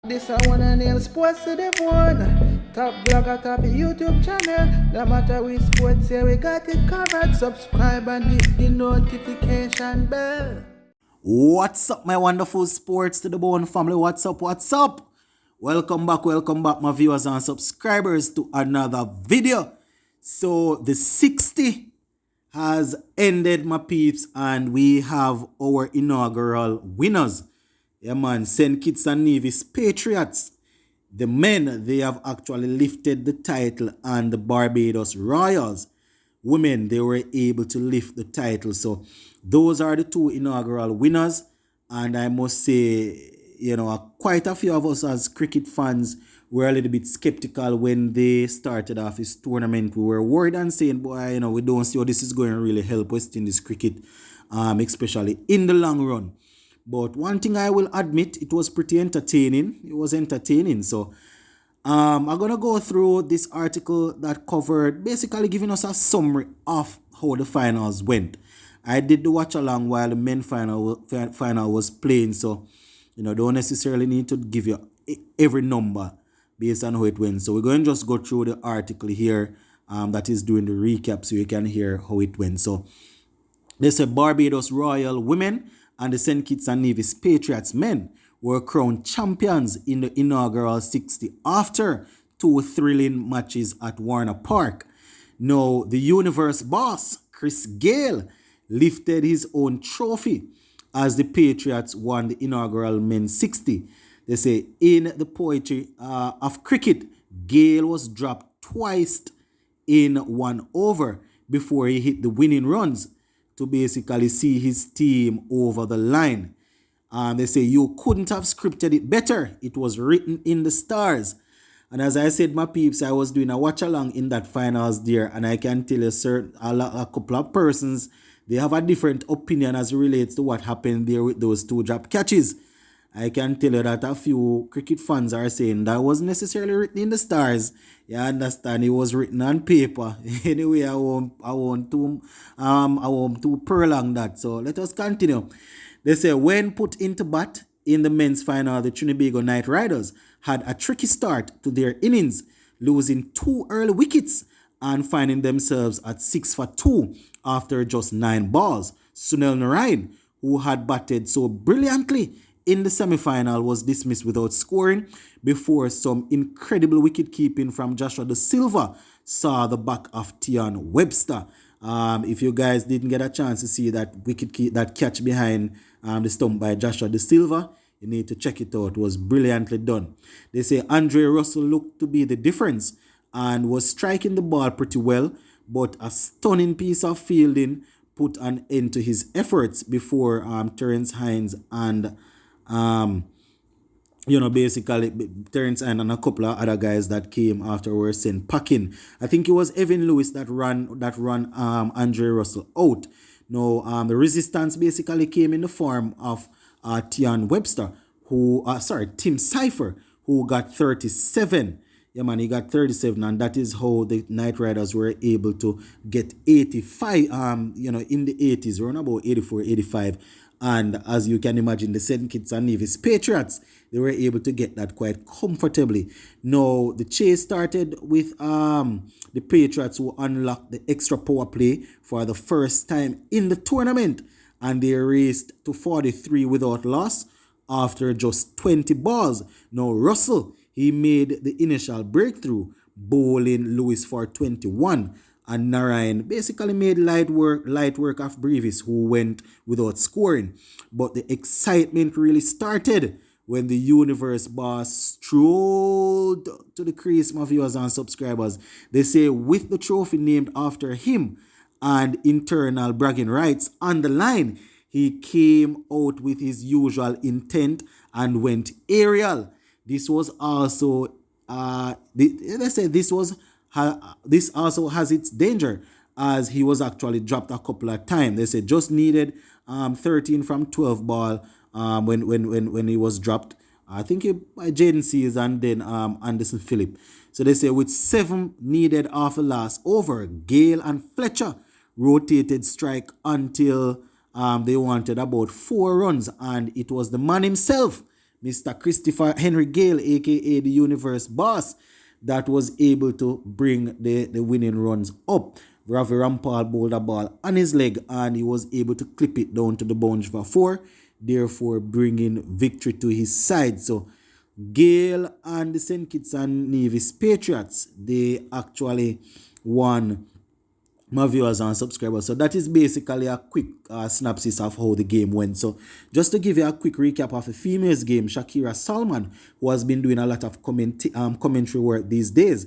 This I wanna nail sports to the bone. Top blogger, top YouTube channel. No matter which sports, yeah, we got it covered. Subscribe and hit the notification bell. What's up, my wonderful sports to the bone family? What's up? What's up? Welcome back, my viewers and subscribers, to another video. So the 60 has ended, my peeps, and we have our inaugural winners. Yeah, man, St. Kitts and Nevis Patriots. The men, they have actually lifted the title, and the Barbados Royals women, they were able to lift the title. So those are the two inaugural winners. And I must say, quite a few of us as cricket fans were a little bit skeptical when they started off this tournament. We were worried and saying, boy, we don't see how this is going to really help West Indies cricket, especially in the long run. But one thing I will admit, it was pretty entertaining. It was entertaining. So I'm going to go through this article that covered basically giving us a summary of how the finals went. I did the watch along while the men final was playing. So, don't necessarily need to give you every number based on how it went. So we're going to just go through the article here that is doing the recap so you can hear how it went. So they said Barbados Royal women and the St. Kitts and Nevis Patriots men were crowned champions in the inaugural 60 after two thrilling matches at Warner Park. Now, the universe boss, Chris Gale, lifted his own trophy as the Patriots won the inaugural men's 60. They say in the poetry of cricket, Gale was dropped twice in one over before he hit the winning runs to basically see his team over the line. They say you couldn't have scripted it better. It was written in the stars. And as I said, my peeps, I was doing a watch along in that finals there, and I can tell you, a couple of persons, they have a different opinion as it relates to what happened there with those two drop catches. I can tell you that a few cricket fans are saying that wasn't necessarily written in the stars. You understand? It was written on paper. Anyway, I won't too prolong that. So let us continue. They say when put into bat in the men's final, the Trinbago Knight Riders had a tricky start to their innings, losing two early wickets and finding themselves at 6 for 2 after just 9 balls. Sunil Narayan, who had batted so brilliantly in the semi-final, was dismissed without scoring before some incredible wicket-keeping from Joshua De Silva saw the back of Tian Webster. If you guys didn't get a chance to see that that catch behind the stump by Joshua De Silva, you need to check it out. It was brilliantly done. They say Andre Russell looked to be the difference and was striking the ball pretty well, but a stunning piece of fielding put an end to his efforts before Terence Hines and basically Terence and a couple of other guys that came after were sent packing. I think it was Evan Lewis that run Andre Russell out. Now, the resistance basically came in the form of Tian Webster, Tim Cypher, who got 37. Yeah, man, he got 37, and that is how the Knight Riders were able to get 85, in the 80s, around about 84, 85. And as you can imagine, the St. Kitts and Nevis Patriots, they were able to get that quite comfortably. Now, the chase started with the Patriots, who unlocked the extra power play for the first time in the tournament. And they raced to 43 without loss after just 20 balls. Now, Russell, he made the initial breakthrough, bowling Lewis for 21. And Narayan basically made light work of Brevis, who went without scoring. But the excitement really started when the universe boss strolled to the crease, my viewers and subscribers. They say with the trophy named after him and internal bragging rights on the line, he came out with his usual intent and went aerial. This was also, this also has its danger, as he was actually dropped a couple of times. They said just needed 13 from 12 ball when he was dropped. I think by Jaden Sears and then Anderson Phillip. So they say with 7 needed after last over, Gale and Fletcher rotated strike until they wanted about 4 runs, and it was the man himself, Mr. Christopher Henry Gale, aka the Universe Boss, that was able to bring the winning runs up. Ravi Rampal bowled a ball on his leg and he was able to clip it down to the boundary for 4, therefore bringing victory to his side. So Gale and the St. Kitts and Nevis Patriots, they actually won, my viewers and subscribers. So that is basically a quick synopsis of how the game went. So just to give you a quick recap of the females game, Shakira Salman, who has been doing a lot of commentary work these days,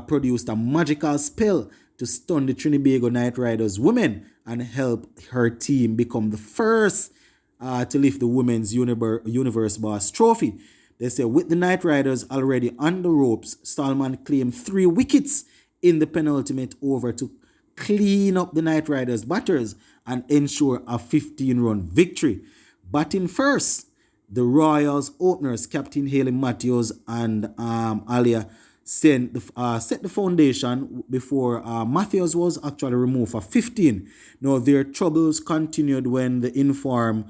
produced a magical spell to stun the Trinbago Knight Riders women and help her team become the first to lift the Women's Universe Boss Trophy. They say with the Knight Riders already on the ropes, Salman claimed 3 wickets in the penultimate over to clean up the Knight Riders batters and ensure a 15-run victory. Batting first, the Royals openers, Captain Haley Matthews and Alia, set the foundation before Matthews was actually removed for 15. Now, their troubles continued when the informed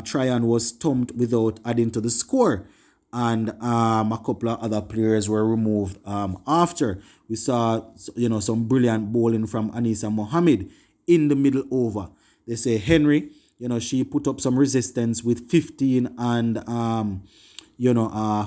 Tryon was stumped without adding to the score. And a couple of other players were removed after. We saw, some brilliant bowling from Anisa Mohammed in the middle over. They say Henry, she put up some resistance with 15 and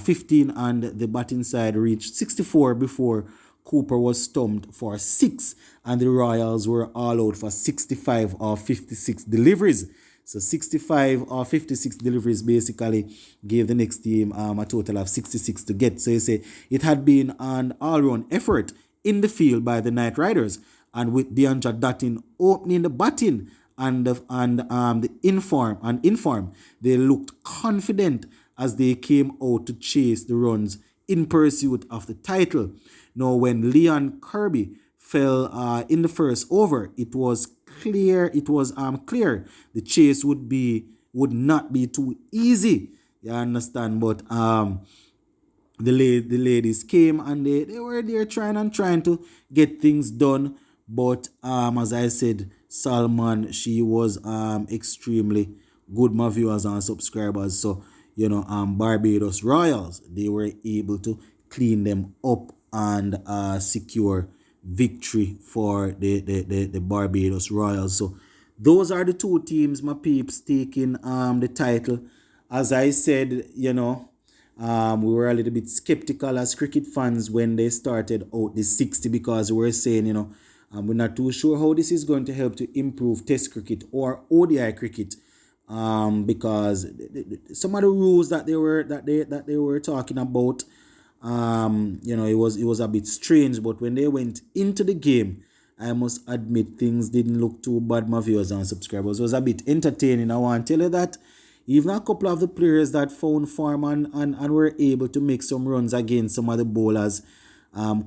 15 and the batting side reached 64 before Cooper was stumped for 6 and the Royals were all out for 65 or 56 deliveries. So 65 or 56 deliveries basically gave the next team a total of 66 to get. So you say it had been an all-round effort in the field by the Knight Riders, and with Deandra Dutton opening the batting and the inform, they looked confident as they came out to chase the runs in pursuit of the title. Now, when Leon Kirby fell in the first over, it was clear the chase would not be too easy. You understand? But the ladies came and they were there trying to get things done. But as I said, Salman, she was extremely good, my viewers and subscribers. So Barbados Royals, they were able to clean them up and secure victory for the Barbados Royals. So those are the 2 teams, my peeps, taking the title. As I said, we were a little bit skeptical as cricket fans when they started out the 60 because we were saying, we're not too sure how this is going to help to improve Test cricket or ODI cricket. Because some of the rules that they were talking about, it was a bit strange. But when they went into the game, I must admit things didn't look too bad, my viewers and subscribers. It was a bit entertaining. I want to tell you that even a couple of the players that found form and were able to make some runs against some of the bowlers,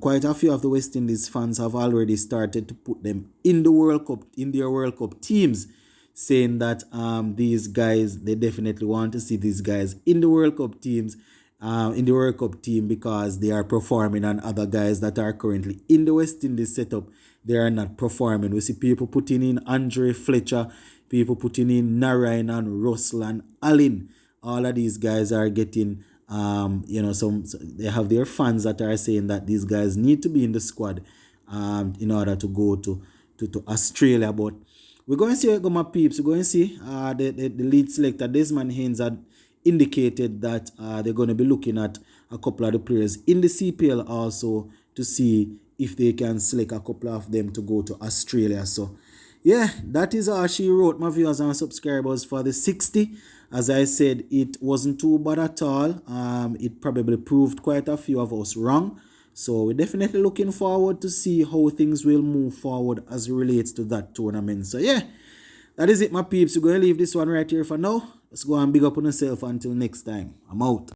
quite a few of the West Indies fans have already started to put them in the World Cup, in their World Cup teams, saying that these guys, they definitely want to see these guys in the World Cup teams, in the World Cup team, because they are performing and other guys that are currently in the West Indies setup, they are not performing. We see people putting in Andre Fletcher, people putting in Narayan and Russell and Allen. All of these guys are getting, they have their fans that are saying that these guys need to be in the squad in order to go to Australia. But we're going to see how it go, my peeps. We're going to see the lead selector, Desmond Haynes, had indicated that they're going to be looking at a couple of the players in the CPL also to see if they can select a couple of them to go to Australia. So, yeah, that is all she wrote, my viewers and subscribers, for the 60. As I said, it wasn't too bad at all. It probably proved quite a few of us wrong. So we're definitely looking forward to see how things will move forward as it relates to that tournament. So yeah, that is it, my peeps. We're going to leave this one right here for now. Let's go and big up on yourself until next time. I'm out.